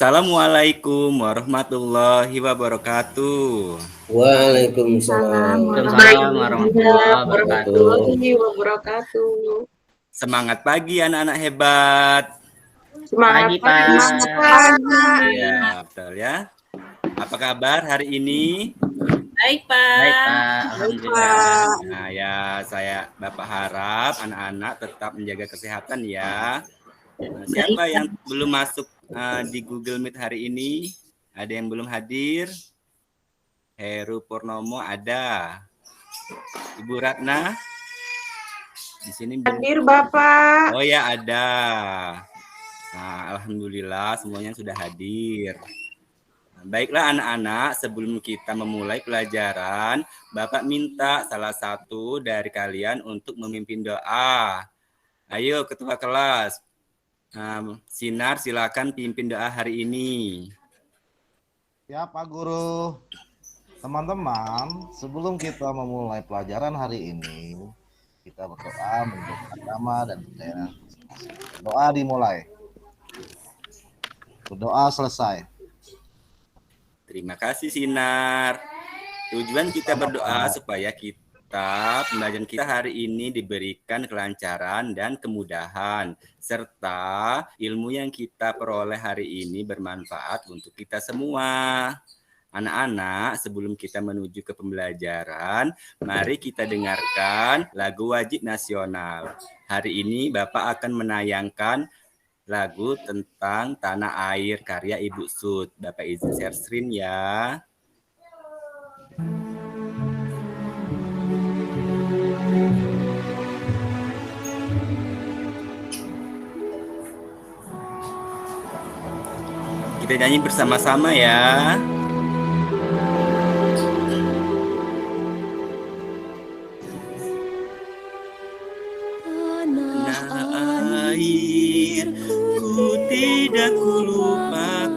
Assalamualaikum warahmatullahi wabarakatuh. Waalaikumsalam Waalaikumsalam warahmatullahi wabarakatuh. warahmatullahi wabarakatuh. Semangat pagi anak-anak hebat. Semangat Pagi, Pak. Iya, betul ya. Apa kabar hari ini? Baik, Pak. Baik, Pak. Alhamdulillah. Nah, ya saya Bapak harap anak-anak tetap menjaga kesehatan ya. Nah, siapa yang belum masuk di Google Meet hari ini? Ada yang belum hadir? Heru Purnomo ada. Ibu Ratna? Di sini Hadir, Bapak. Oh ya, ada. Nah, alhamdulillah semuanya sudah hadir. Nah, baiklah anak-anak, sebelum kita memulai pelajaran, Bapak minta salah satu dari kalian untuk memimpin doa. Ayo ketua kelas. Sinar, silakan pimpin doa hari ini. Ya Pak Guru. Teman-teman, sebelum kita memulai pelajaran hari ini, kita berdoa menurut agama dan budaya. Doa dimulai. Berdoa selesai. Terima kasih Sinar. Tujuan kita berdoa supaya pembelajaran kita hari ini diberikan kelancaran dan kemudahan, serta ilmu yang kita peroleh hari ini bermanfaat untuk kita semua. Anak-anak, sebelum kita menuju ke pembelajaran, mari kita dengarkan lagu wajib nasional. Hari ini Bapak akan menayangkan lagu tentang tanah air karya Ibu Sud. Bapak izin share screen ya. Kita nyanyi bersama-sama ya. Tanah air ku tidak kulupakan,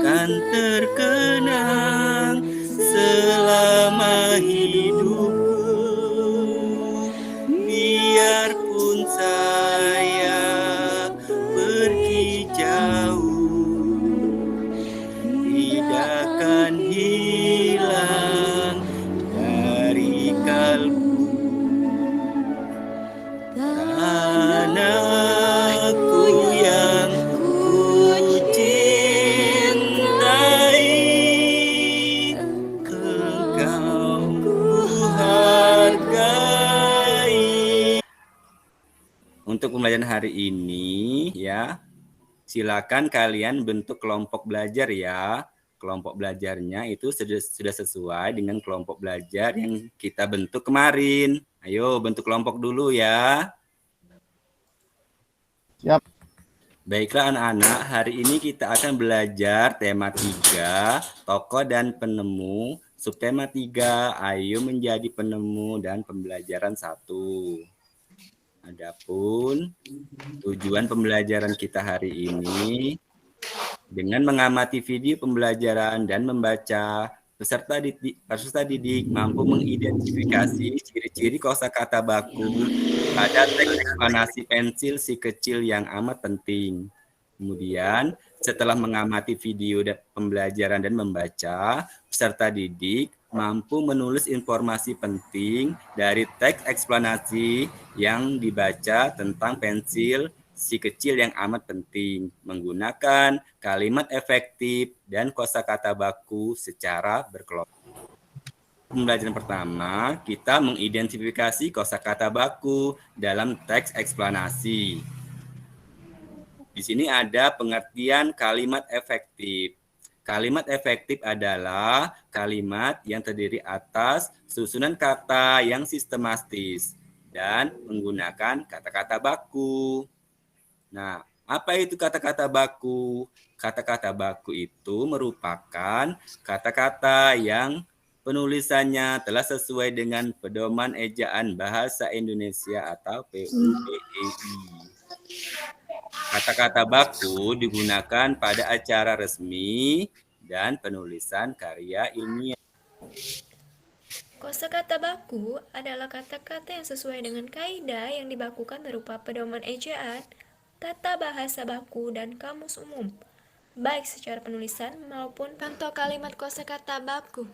kan terkenang selama hidupku. Biarpun saya pergi jauh, tidak akan hilang dari kalbu. Tanahku yang ku cintai, engkau ku hargai. Untuk pembelajaran hari ini ya, silakan kalian bentuk kelompok belajar ya. Kelompok belajarnya itu sudah sesuai dengan kelompok belajar yang kita bentuk kemarin. Ayo bentuk kelompok dulu ya. Siap. Baiklah anak-anak, hari ini kita akan belajar tema 3, tokoh dan penemu. Subtema 3, ayo menjadi penemu dan pembelajaran 1. Adapun tujuan pembelajaran kita hari ini dengan mengamati video pembelajaran dan membaca, peserta didik mampu mengidentifikasi ciri-ciri kosakata baku pada teks eksplanasi pensil si kecil yang amat penting. Kemudian, setelah mengamati video pembelajaran dan membaca, peserta didik mampu menulis informasi penting dari teks eksplanasi yang dibaca tentang pensil si kecil yang amat penting, menggunakan kalimat efektif dan kosakata baku secara berkelompok. Pembelajaran pertama, kita mengidentifikasi kosakata baku dalam teks eksplanasi. Di sini ada pengertian kalimat efektif. Kalimat efektif adalah kalimat yang terdiri atas susunan kata yang sistematis dan menggunakan kata-kata baku. Nah, apa itu kata-kata baku? Kata-kata baku itu merupakan kata-kata yang penulisannya telah sesuai dengan Pedoman Ejaan Bahasa Indonesia atau PUBEI. Kata-kata baku digunakan pada acara resmi dan penulisan karya ilmiah. Kosakata baku adalah kata-kata yang sesuai dengan kaidah yang dibakukan berupa pedoman ejaan tata bahasa baku, dan kamus umum, baik secara penulisan maupun contoh kalimat kosakata baku.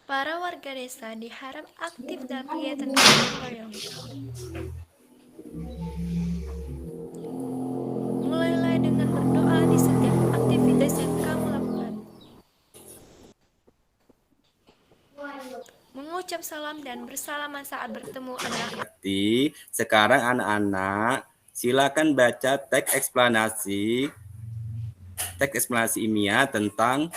Para warga desa diharap aktif dalam kegiatan gotong royong. Mulailah dengan berdoa di setiap aktivitas yang kamu lakukan. Mengucap salam dan bersalaman saat bertemu adalah. Berarti sekarang anak-anak silakan baca teks eksplanasi ilmiah tentang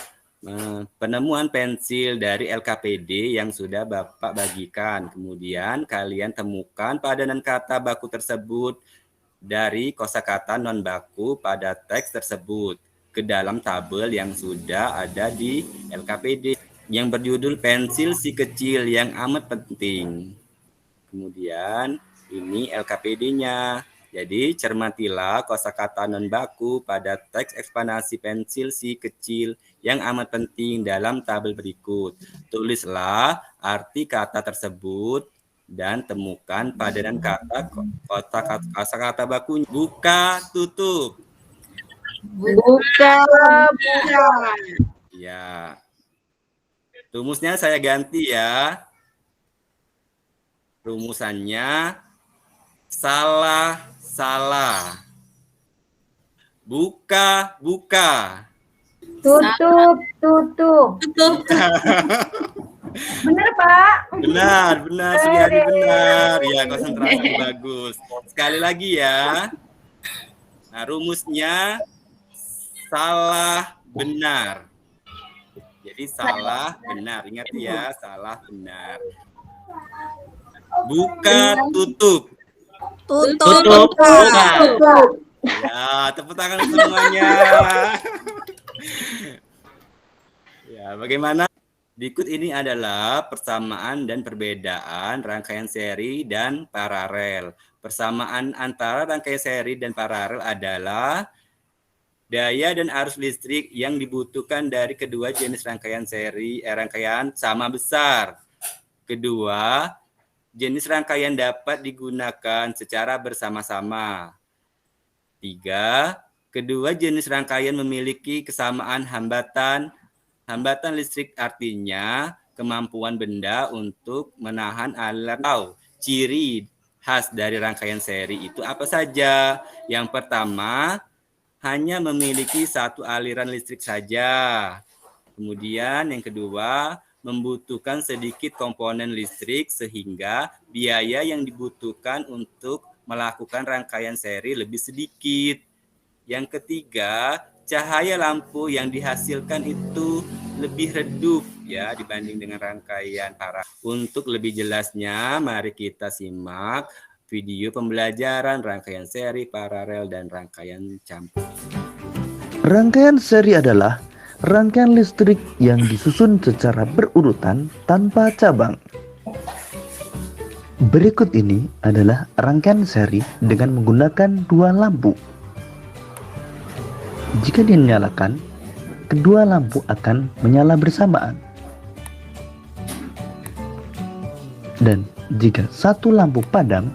penemuan pensil dari LKPD yang sudah Bapak bagikan. Kemudian kalian temukan padanan kata baku tersebut dari kosakata non baku pada teks tersebut ke dalam tabel yang sudah ada di LKPD yang berjudul pensil si kecil yang amat penting. Kemudian ini LKPD-nya. Jadi cermatilah kosakata non baku pada teks eksplanasi pensil si kecil yang amat penting dalam tabel berikut. Tulislah arti kata tersebut dan temukan padanan kata kosakata baku. Buka, tutup. Buka. Ya. Rumusnya saya ganti ya. Rumusannya salah. Buka. Tutup. Benar, Pak? Benar, Suryadi benar. Ya, konsentrasi bagus. Sekali lagi ya. Nah, rumusnya salah benar. Jadi salah benar. Ingat ya, salah benar. Buka, tutup. Tutup. Ya, tepuk tangan semuanya. Ya, bagaimana? Berikut ini adalah persamaan dan perbedaan rangkaian seri dan paralel. Persamaan antara rangkaian seri dan paralel adalah daya dan arus listrik yang dibutuhkan dari kedua jenis rangkaian rangkaian sama besar. Kedua, jenis rangkaian dapat digunakan secara bersama-sama. 3. Kedua jenis rangkaian memiliki kesamaan hambatan listrik, artinya kemampuan benda untuk menahan aliran. Ciri khas dari rangkaian seri itu apa saja? Yang pertama, hanya memiliki satu aliran listrik saja. Kemudian yang kedua, membutuhkan sedikit komponen listrik sehingga biaya yang dibutuhkan untuk melakukan rangkaian seri lebih sedikit. Yang ketiga, cahaya lampu yang dihasilkan itu lebih redup ya dibanding dengan rangkaian paralel. Untuk lebih jelasnya, mari kita simak video pembelajaran rangkaian seri, paralel, dan rangkaian campur. Rangkaian seri adalah rangkaian listrik yang disusun secara berurutan tanpa cabang. Berikut ini adalah rangkaian seri dengan menggunakan dua lampu. Jika dinyalakan, kedua lampu akan menyala bersamaan. Dan jika satu lampu padam,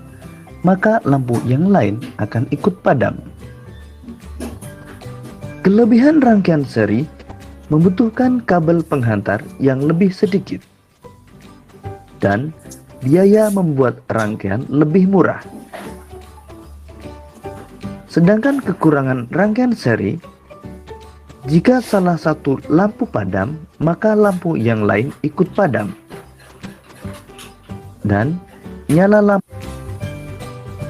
maka lampu yang lain akan ikut padam. Kelebihan rangkaian seri membutuhkan kabel penghantar yang lebih sedikit. Dan biaya membuat rangkaian lebih murah. Sedangkan kekurangan rangkaian seri, jika salah satu lampu padam, maka lampu yang lain ikut padam. Dan nyala lampu.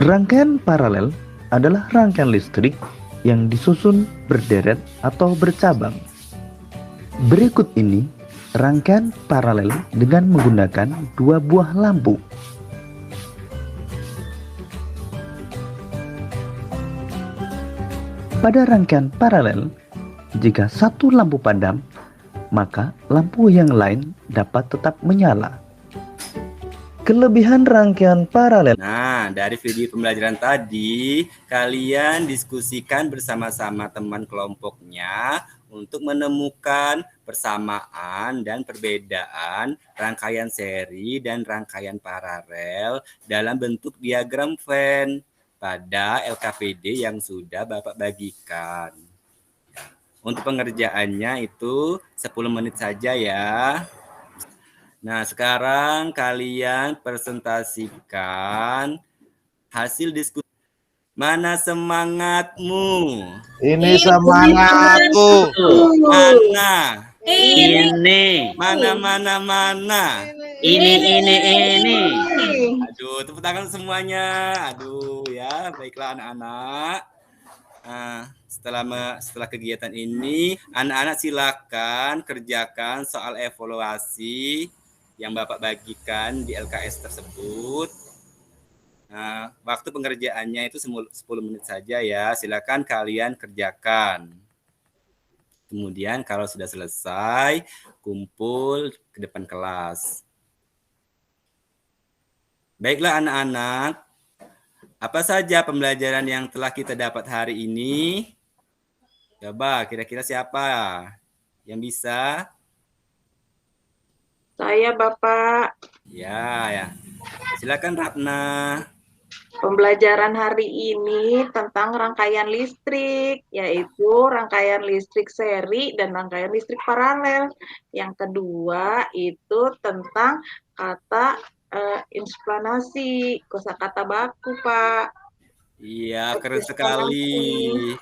Rangkaian paralel adalah rangkaian listrik yang disusun berderet atau bercabang. Berikut ini rangkaian paralel dengan menggunakan dua buah lampu. Pada rangkaian paralel, jika satu lampu padam, maka lampu yang lain dapat tetap menyala. Kelebihan rangkaian paralel. Nah, dari video pembelajaran tadi, kalian diskusikan bersama-sama teman kelompoknya untuk menemukan persamaan dan perbedaan rangkaian seri dan rangkaian paralel dalam bentuk diagram Venn pada LKPD yang sudah Bapak bagikan. Untuk pengerjaannya itu 10 menit saja ya. Nah, sekarang kalian presentasikan hasil diskusi. Mana semangatmu? Ini semangatku. Mana? Ini. Mana? Ini. Aduh, tepuk tangan semuanya. Aduh, ya, baiklah anak-anak. Setelah kegiatan ini, anak-anak silakan kerjakan soal evaluasi yang Bapak bagikan di LKS tersebut. Waktu pengerjaannya itu 10 menit saja ya. Silakan kalian kerjakan. Kemudian kalau sudah selesai, kumpul ke depan kelas. Baiklah anak-anak, apa saja pembelajaran yang telah kita dapat hari ini? Coba kira-kira siapa yang bisa? Saya Bapak. Ya. Silakan Ratna. Pembelajaran hari ini tentang rangkaian listrik, yaitu rangkaian listrik seri dan rangkaian listrik paralel. Yang kedua itu tentang kata insplanasi, kosakata baku, Pak. Iya, keren sekali.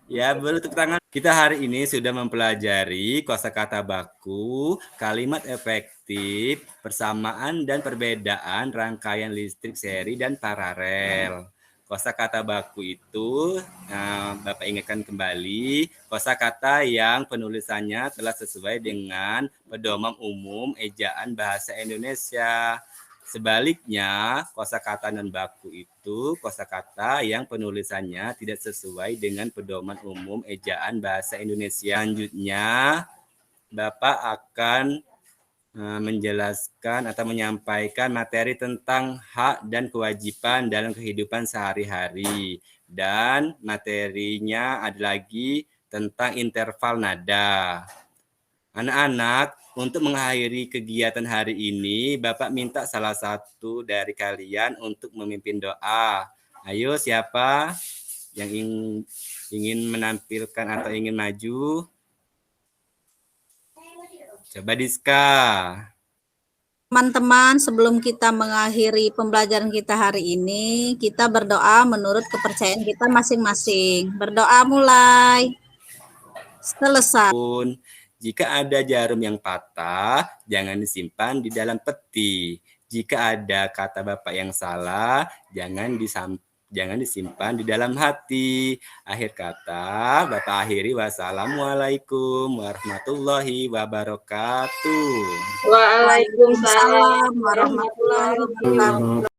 Ya, baru tepuk tangan. Kita hari ini sudah mempelajari kosakata baku, kalimat efektif, persamaan dan perbedaan rangkaian listrik seri dan paralel. Kosakata baku itu, Bapak ingatkan kembali, kosakata yang penulisannya telah sesuai dengan pedoman umum ejaan bahasa Indonesia. Sebaliknya, kosakata non-baku itu kosakata yang penulisannya tidak sesuai dengan pedoman umum ejaan bahasa Indonesia. Selanjutnya, Bapak akan menjelaskan atau menyampaikan materi tentang hak dan kewajiban dalam kehidupan sehari-hari. Dan materinya ada lagi tentang interval nada. Anak-anak, untuk mengakhiri kegiatan hari ini, Bapak minta salah satu dari kalian untuk memimpin doa. Ayo, siapa yang ingin menampilkan atau ingin maju? Coba Diska. Teman-teman, sebelum kita mengakhiri pembelajaran kita hari ini, kita berdoa menurut kepercayaan kita masing-masing. Berdoa mulai. Selesai. Jika ada jarum yang patah, jangan disimpan di dalam peti. Jika ada kata Bapak yang salah, jangan disimpan di dalam hati. Akhir kata, Bapak akhiri. Wassalamualaikum warahmatullahi wabarakatuh. Waalaikumsalam Warahmatullahi wabarakatuh.